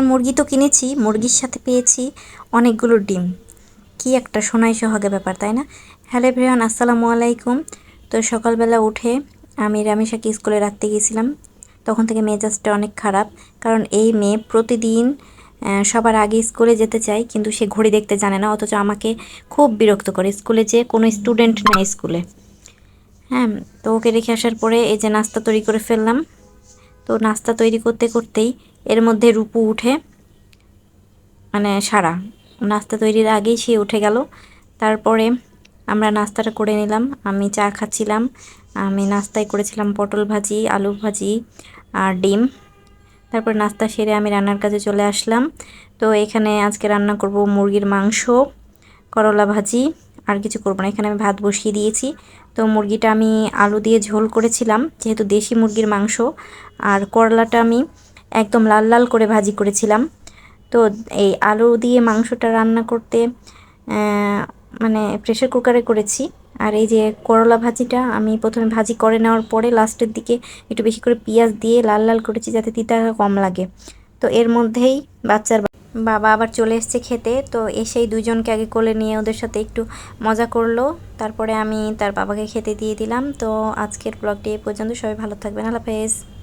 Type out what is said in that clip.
মুরগি তো কিনেছি, মুরগির সাথে পেয়েছি অনেকগুলো ডিম। কি একটা সোনাই সোহাগা ব্যাপার, তাই না? হ্যালো এভরিওয়ান, আসসালামু আলাইকুম। তো সকালবেলা উঠে আমি রামিসাকে স্কুলে রাখতে গিয়েছিলাম। তখন থেকে মেজাজটা অনেক খারাপ, কারণ এই মেয়ে প্রতিদিন সবার আগে স্কুলে যেতে চায়, কিন্তু সে ঘড়ি দেখতে জানে না, অথচ আমাকে খুব বিরক্ত করে। স্কুলে যে কোনো স্টুডেন্ট নেই স্কুলে। হ্যাঁ, তো ওকে রেখে আসার পরে এই যে নাস্তা তৈরি করে ফেললাম। তো নাস্তা তৈরি করতে করতেই এর মধ্যে রূপু উঠে, মানে সারা নাস্তা তৈরির আগেই সে উঠে গেল। তারপরে আমরা নাস্তাটা করে নিলাম। আমি চা খাচ্ছিলাম। আমি নাস্তায় করেছিলাম পটল ভাজি, আলু ভাজি আর ডিম। তারপর নাস্তা সেরে আমি রান্নার কাজে চলে আসলাম। তো এখানে আজকে রান্না করব মুরগির মাংস, করলা ভাজি, আর কিছু করব না। এখানে আমি ভাত বসিয়ে দিয়েছি। তো মুরগিটা আমি আলু দিয়ে ঝোল করেছিলাম, যেহেতু দেশি মুরগির মাংস। আর করলাটা আমি একদম লাল লাল করে ভাজি করেছিলাম। তো এই আলু দিয়ে মাংসটা রান্না করতে মানে প্রেশার কুকারে করেছি। আর এই যে করলা ভাজিটা আমি প্রথমে ভাজি করে নেওয়ার পরে লাস্টের দিকে একটু বেশি করে পেঁয়াজ দিয়ে লাল লাল করেছি, যাতে তিতা কম লাগে। তো এর মধ্যেই বাচ্চার বাবা আবার চলে এসছে খেতে। তো এসেই দুইজনকে আগে কোলে নিয়ে ওদের সাথে একটু মজা করলো। তারপরে আমি তার বাবাকে খেতে দিয়ে দিলাম। তো আজকের ব্লগটি এই পর্যন্ত। সবাই ভালো থাকবেন। আল্লাহ হাফেজ।